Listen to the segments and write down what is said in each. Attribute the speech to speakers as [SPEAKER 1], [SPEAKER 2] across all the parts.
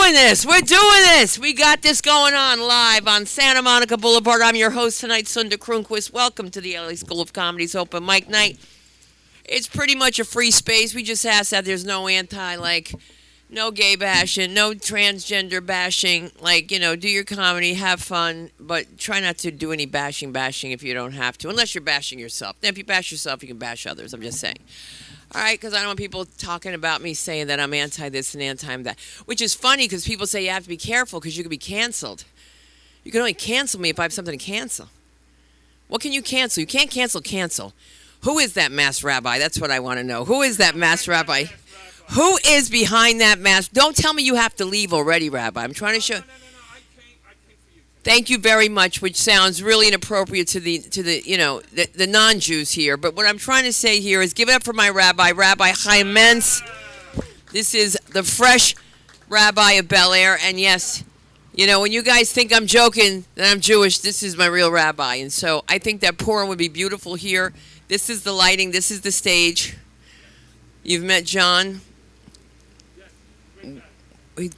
[SPEAKER 1] doing this. We're doing this. We got this going on live on Santa Monica Boulevard. I'm your host tonight, Sunda Croonquist. Welcome to the LA School of Comedy's open mic night. It's pretty much a free space. We just ask that there's no no gay bashing, no transgender bashing. Do your comedy, have fun, but try not to do any bashing if you don't have to, unless you're bashing yourself. Then if you bash yourself, you can bash others. I'm just saying. All right, because I don't want people talking about me saying that I'm anti-this and anti-that, which is funny because people say you have to be careful because you could be canceled. You can only cancel me if I have something to cancel. What can you cancel? You can't cancel. Who is that masked rabbi? That's what I want to know. Who is that masked rabbi? Who is behind that mask? Don't tell me you have to leave already, Rabbi. I'm trying to show. No. I came for you. Thank you very much, which sounds really inappropriate to the non-Jews here. But what I'm trying to say here is give it up for my rabbi, Rabbi Mentz. This is the fresh rabbi of Bel Air. And yes, when you guys think I'm joking that I'm Jewish, this is my real rabbi. And so I think that Purim would be beautiful here. This is the lighting. This is the stage. You've met John.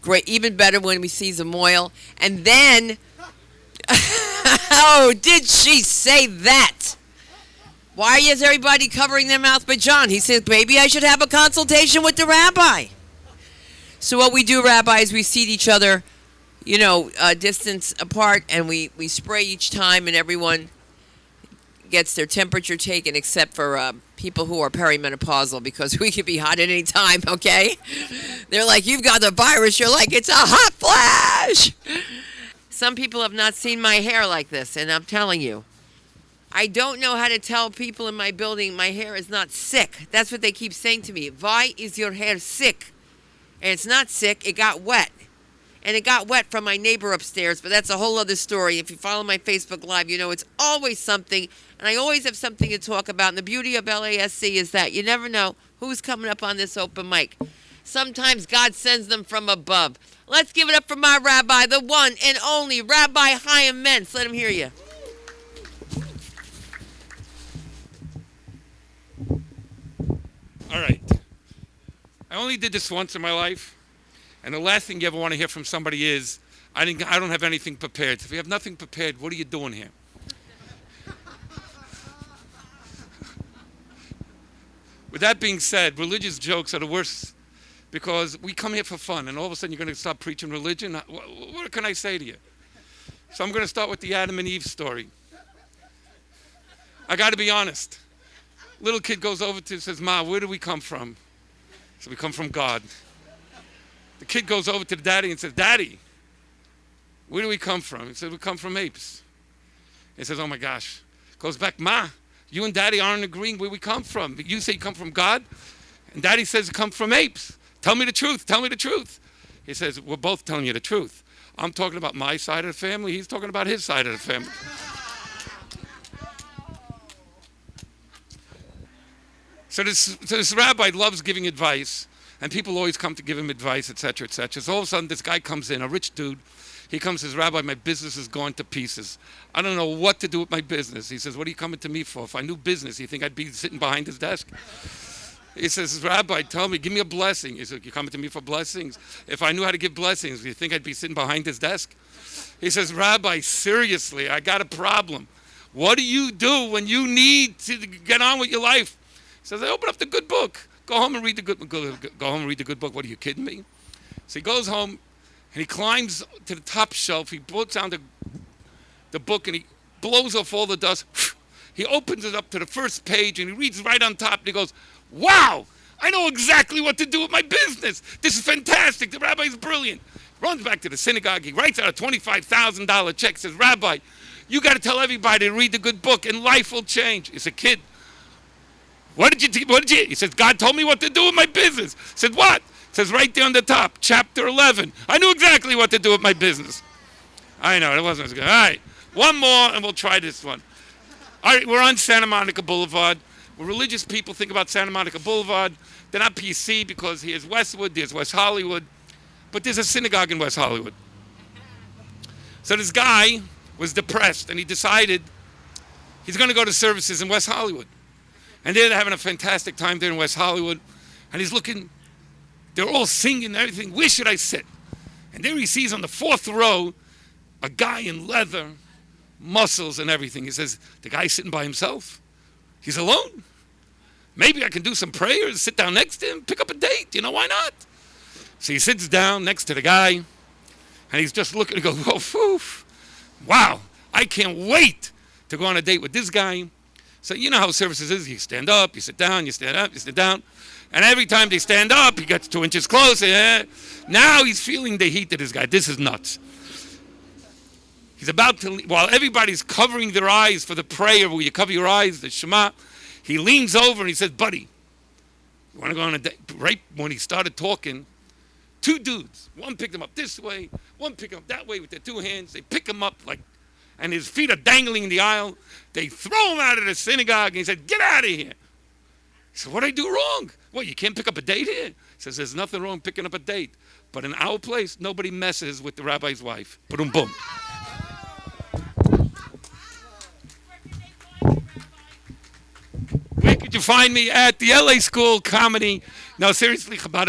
[SPEAKER 1] Great, even better when we see Zamoyle. And then, oh, did she say that? Why is everybody covering their mouth but John? He says, maybe I should have a consultation with the rabbi. So what we do, Rabbi, is we seat each other, distance apart, and we spray each time, and everyone gets their temperature taken except for people who are perimenopausal, because we could be hot at any time, okay? They're like, you've got the virus. You're like, it's a hot flash. Some people have not seen my hair like this, and I'm telling you, I don't know how to tell people in my building my hair is not sick. That's what they keep saying to me. Why is your hair sick? And it's not sick. It got wet. And it got wet from my neighbor upstairs, but that's a whole other story. If you follow my Facebook Live, it's always something, and I always have something to talk about. And the beauty of LASC is that you never know who's coming up on this open mic. Sometimes God sends them from above. Let's give it up for my rabbi, the one and only Rabbi Mentz. Let him hear you.
[SPEAKER 2] All right. I only did this once in my life. And the last thing you ever want to hear from somebody is, I don't have anything prepared. If you have nothing prepared, what are you doing here? With that being said, religious jokes are the worst, because we come here for fun, and all of a sudden you're going to start preaching religion. What can I say to you? So I'm going to start with the Adam and Eve story. I got to be honest. Little kid goes over to says, Ma, where do we come from? So we come from God. The kid goes over to the daddy and says, Daddy, where do we come from? He says, we come from apes. He says, oh my gosh. Goes back, Ma, you and Daddy aren't agreeing where we come from. You say you come from God, and Daddy says you come from apes. Tell me the truth. Tell me the truth. He says, we're both telling you the truth. I'm talking about my side of the family. He's talking about his side of the family. So this rabbi loves giving advice. And people always come to give him advice, etc., etc. So all of a sudden, this guy comes in, a rich dude. He comes and says, Rabbi, my business is going to pieces. I don't know what to do with my business. He says, what are you coming to me for? If I knew business, you think I'd be sitting behind his desk? He says, Rabbi, tell me, give me a blessing. He says, you're coming to me for blessings? If I knew how to give blessings, you think I'd be sitting behind his desk? He says, Rabbi, seriously, I got a problem. What do you do when you need to get on with your life? He says, I open up the good book. Go home and read the good book. What, are you kidding me? So he goes home and he climbs to the top shelf. He puts down the book and he blows off all the dust. He opens it up to the first page and he reads right on top and he goes, wow, I know exactly what to do with my business. This is fantastic. The rabbi's brilliant. Runs back to the synagogue. He writes out a $25,000 check. Says, Rabbi, you got to tell everybody to read the good book and life will change. He said, kid, what did you? He says, God told me what to do with my business. I said, what? It says right there on the top, chapter 11. I knew exactly what to do with my business. I know, it wasn't as good. All right, one more and we'll try this one. All right, we're on Santa Monica Boulevard. When religious people think about Santa Monica Boulevard, they're not PC because here's Westwood, there's West Hollywood, but there's a synagogue in West Hollywood. So this guy was depressed and he decided he's going to go to services in West Hollywood. And they're having a fantastic time there in West Hollywood. And he's looking, they're all singing and everything. Where should I sit? And there he sees on the 4th row a guy in leather, muscles and everything. He says, the guy's sitting by himself. He's alone. Maybe I can do some prayers, sit down next to him, pick up a date. Why not? So he sits down next to the guy, and he's just looking and goes, oh, phew, wow, I can't wait to go on a date with this guy. So you know how services is. You stand up, you sit down, you stand up, you sit down. And every time they stand up, he gets 2 inches closer. Now he's feeling the heat of this guy. This is nuts. He's about to, while everybody's covering their eyes for the prayer, where you cover your eyes, the Shema, he leans over and he says, buddy, you want to go on a date? Right when he started talking, 2 dudes, one picked him up this way, one picked him up that way with their 2 hands. They pick him up and his feet are dangling in the aisle. They throw him out of the synagogue, and he said, get out of here. He said, what did I do wrong? What, you can't pick up a date here? He says, there's nothing wrong picking up a date. But in our place, nobody messes with the rabbi's wife. Boom, boom. Where could you find me? At the LA School Comedy. No, seriously, Chabad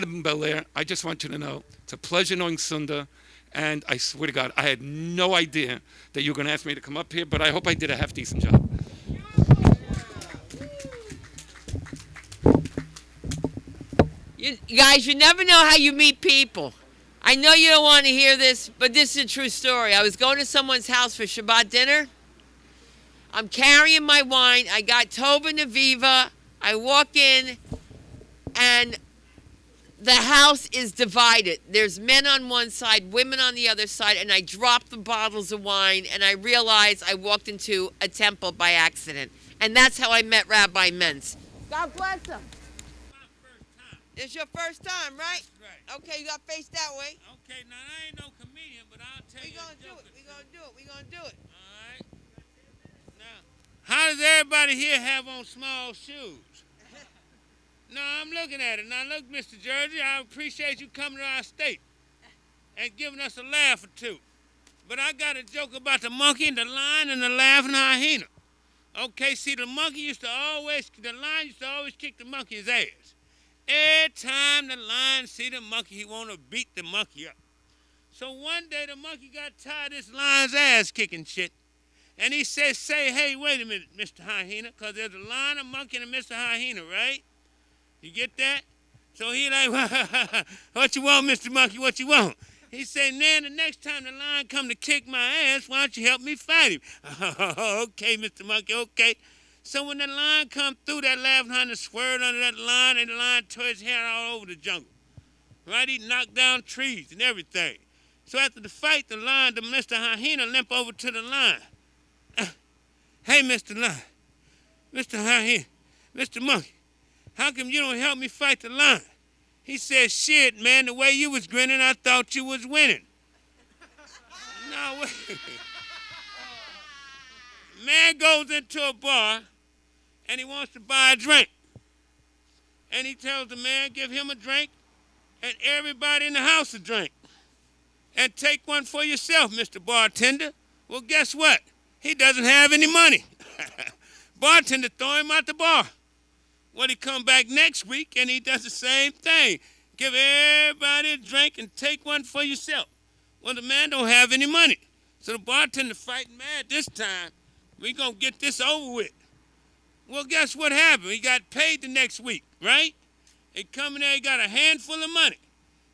[SPEAKER 2] in Bel Air. I just want you to know, it's a pleasure knowing Sunda. And I swear to God, I had no idea that you were going to ask me to come up here, but I hope I did a half-decent job.
[SPEAKER 1] You guys, you never know how you meet people. I know you don't want to hear this, but this is a true story. I was going to someone's house for Shabbat dinner. I'm carrying my wine. I got Tova Naviva. I walk in, and the house is divided. There's men on one side, women on the other side, and I dropped the bottles of wine, and I realized I walked into a temple by accident. And that's how I met Rabbi Mentz. God bless him. It's your first time, right?
[SPEAKER 3] Right.
[SPEAKER 1] Okay, you got to face that way.
[SPEAKER 3] Okay, now I ain't no comedian, but I'll tell you.
[SPEAKER 1] We're going to do it. We're going to do it.
[SPEAKER 3] All right. Now, how does everybody here have on small shoes? No, I'm looking at it. Now, look, Mr. Jersey, I appreciate you coming to our state and giving us a laugh or two. But I got a joke about the monkey and the lion and the laughing hyena. Okay, see, the lion used to always kick the monkey's ass. Every time the lion see the monkey, he want to beat the monkey up. So one day the monkey got tired of this lion's ass kicking shit. And he says, hey, wait a minute, Mr. Hyena, because there's a lion, a monkey, and a Mr. Hyena, right? You get that? So he like, what you want, Mr. Monkey, what you want? He said, man, the next time the lion come to kick my ass, why don't you help me fight him? Okay, Mr. Monkey, okay. So when the lion come through, that laughing hyena swerved under that lion, and the lion tore his hair all over the jungle. Right? He knocked down trees and everything. So after the fight, the Mr. Hyena limp over to the lion. Hey, Mr. Lion, Mr. Hyena, Mr. Monkey, how come you don't help me fight the lion? He said, shit, man, the way you was grinning, I thought you was winning. No, wait. Man goes into a bar, and he wants to buy a drink. And he tells the man, give him a drink, and everybody in the house a drink. And take one for yourself, Mr. Bartender. Well, guess what? He doesn't have any money. Bartender throw him out the bar. Well, he come back next week, and he does the same thing. Give everybody a drink and take one for yourself. Well, the man don't have any money. So the bartender fighting mad this time. We gonna get this over with. Well, guess what happened? He got paid the next week, right? He come in there, he got a handful of money.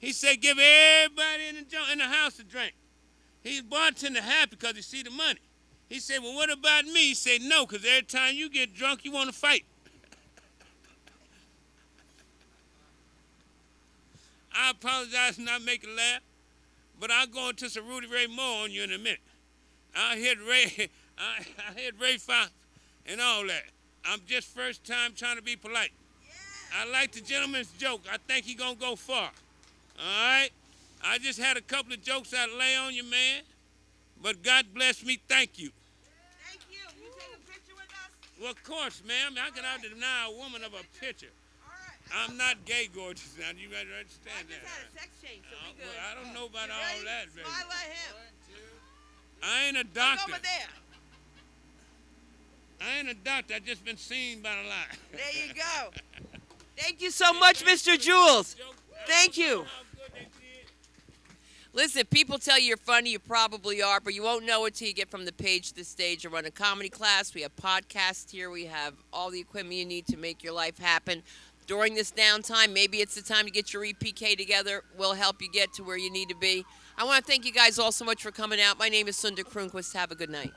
[SPEAKER 3] He said, give everybody in the house a drink. He's bartender happy because he see the money. He said, well, what about me? He said, no, because every time you get drunk, you want to fight. I apologize for not making laugh, but I'll go into some Rudy Ray Moore on you in a minute. I hit Ray Fox and all that. I'm just first time trying to be polite. Yeah. I like the gentleman's joke. I think he gonna go far. All right? I just had a couple of jokes I'd lay on you, man. But God bless me. Thank you.
[SPEAKER 1] Thank you. You take a picture with us?
[SPEAKER 3] Well, of course, ma'am. How can I deny a woman of a picture? I'm not gay, gorgeous. Now, you better understand that.
[SPEAKER 1] I just had a sex change, so we good.
[SPEAKER 3] Well, I don't know about all
[SPEAKER 1] ready?
[SPEAKER 3] that, baby.
[SPEAKER 1] Smile at him.
[SPEAKER 3] I ain't a doctor.
[SPEAKER 1] Look over there.
[SPEAKER 3] I ain't a doctor. I just been seen by a lot.
[SPEAKER 1] There you go. Thank you so much, Mr. Jules. Thank you. Listen, people tell you you're funny, you probably are, but you won't know it till you get from the page to the stage. I run a comedy class. We have podcasts here. We have all the equipment you need to make your life happen. During this downtime, maybe it's the time to get your EPK together. We'll help you get to where you need to be. I want to thank you guys all so much for coming out. My name is Sunda Croonquist. Have a good night.